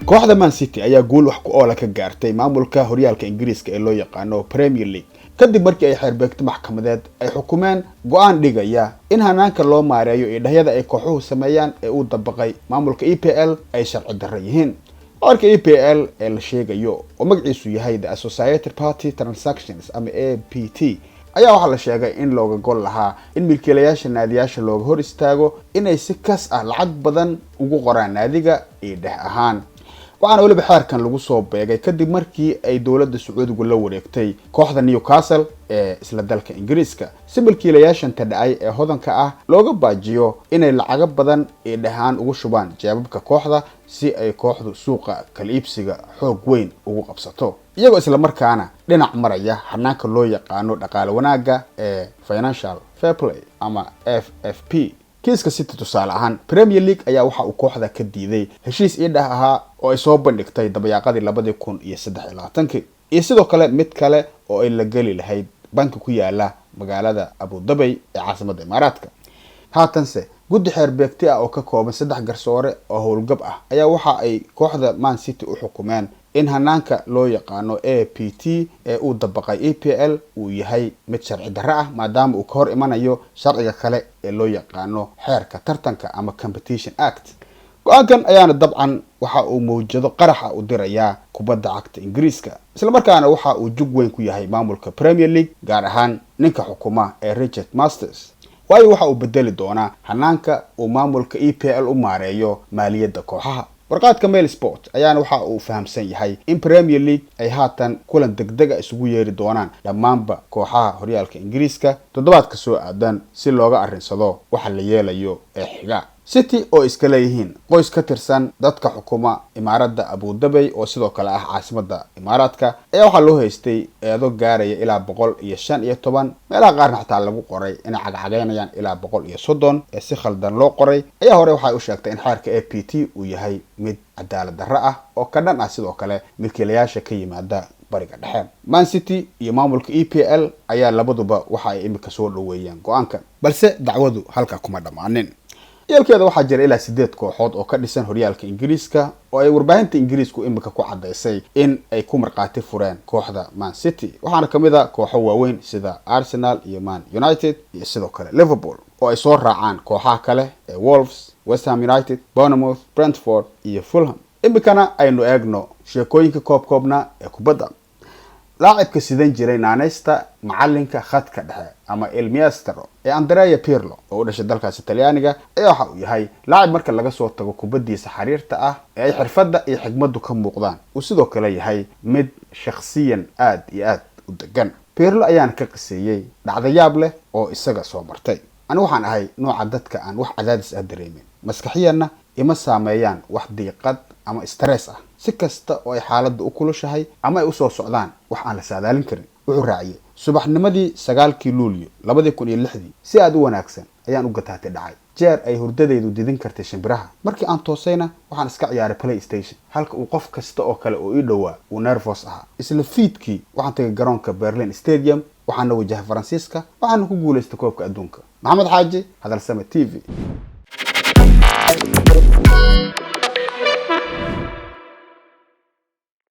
kooxda Man City ayaa guul wax ku ool ka gaartay maamulka horyaalka Ingiriiska ee loo yaqaano Premier League kadib markii ay xeerbeegto maxkamadeed ay xukumeen go'aan dhigaya in hanaanka loo maareeyo idhayada ay kooxuhu sameeyaan ee uu dabaqay maamulka EPL ay sharci darro yihiin. Warka EPL ee la sheegayo oo magaciisu yahay The Associated Party Transactions ama APT ayaa waxa la sheegay in looga gol lahaa in milkiilayaasha naadiyaasha looga hor istaago inay si kas ah lacag badan ugu qoraan naadiga idh ahaan. waxaana waliba xeerkan lagu soo beegay kadib markii ay dawladda Sacuudigu la wareegtay kooxda Newcastle ee isla dalka Ingiriiska si milkiilayaashan tadhacay ee hodanka ah looga baajiyo inay lacag badan idhahaan ugu shubaan jeebabka kooxda si ay kooxdu suuqa kala iibsiga xoog weyn ugu qabsato iyagoo isla markaana dhinac maraya hanaanka loo yaqaano dhaqaale wanaaga ee Financial Fair Play ama FFP. kiiska City tusaale ahaan Premier League ayaa waxa uu kooxda ka diiday heshiis idh ahaa oo ay soo bandhigtay dabayaaqadii 2023 iyo sidoo kale mid kale oo ay la gali lahayd banka ku yaala magaalada Abu Dhabi ee caasimadda Imaaraadka. haatanse guddi xeerbeegti ah oo ka kooban 3 garsoore oo howlgab ah ayaa waxa ay kooxda Man City u xukumeen in hanaanka loo yaqaano APT ee uu dabaqay EPL uu yahay mid sharci darro ah maadaama uu ka hor imanayo sharciga kale ee loo yaqaano xeerka tartanka ama Competition Act. go'aankan ayaana dabcan waxa uu mowjado qaraxa u diraya kubadda cagta Ingiriiska isla markaana waxa uu jug weyn ku yahay maamulka Premier League gaar ahaan ninka xukuma ee Richard Masters. waayo waxa uu bedeli doonaa hanaanka uu maamulka EPL u maareeyo maaliyadda kooxaha. warqaadka Mail Sport ayaana waxa uu fahamsan yahay in Premier League ay haatan kulan degdeg ah isugu yeeri doonaan dhammaanba kooxaha horyaalka Ingiriiska toddobaadka soo aadan si looga arinsado waxa la yeelayo ee xiga. City oo iska leeyihiin qoys ka tirsan dadka xukuma Imaaradda Abu Dhabi oo sidoo kale ah caasimadda Imaaraadka ayaa waxa loo haystay eedo gaaraya ilaa 115 meelaha qaarna xataa lagu qoray inay cagcageynayaan ilaa 130 ee si khaldan loo qoray ayaa hore waxay u sheegtay in xeerka APT uu yahay mid cadaalad darro ah oo ka dhan ah sidoo kale milkiilayaasha ka yimaada bariga dhexe. Man City iyo maamulka EPL ayaa labaduba waxa ay imika soo dhaweeyeen go'aankan balse dacwadu halka kuma dhamaanin. yeelkeeda waxaa jira ilaa 8 kooxood oo ka dhisan horyaalka Ingiriiska oo ay warbaahinta Ingiriisku imika ku cadeysay in ay ku marqaati fureen kooxda Man City waxaana kamid ah kooxo waaweyn sida Arsenal iyo Man United iyo sidoo kale Liverpool oo ay soo raacaan kooxaha kale ee Wolves, West Ham United, Bournemouth, Brentford iyo Fulham. imikana aynu eegno sheekooyinka koobkoobna ee kubadda. لاعبka sidan jiray naanaysta macalinka khadka dhexe ama El Maestro ee Andrea Pirlo oo u dhashay dalkaas Talyaaniga ayaa waxa uu yahay laacib marka laga soo tago kubadiisa xariirta ah ee ay xirfadda iyo xigmaddu ka muuqdaan uu sidoo kale yahay mid shakhsiyan aad iyo aad u degan. Pirlo ayaan ka qiseeyay dhacdo yaab leh oo isaga soo martay. anigu waxaan ahay nooca dadka aan wax cadaadis ah dareemin maskaxiyana ima saameeyaan wax diiqad ama stress ah si kasta oo ay xaaladdu u kulushahay ama ay u soo socdaan wax aan la saadaalin karin. wuxuu raaciyay subaxnimadii 9 Luulyo 2006 si aad u wanaagsan ayaan u gataatay dhacay jeer ay hurdadaydu didin kartay shimbiraha markii aan toosayna waxaan iska ciyaaray PlayStation halka uu qof kasta oo kale oo ii dhawaa uu nervous ahaa. isla fiidkii waxaan tagay garoonka Berlin Stadium waxaan wajahay Faransiiska waxaan ku guuleystay koobka adduunka. Maxamed Xaaji, Hadal Sama TV.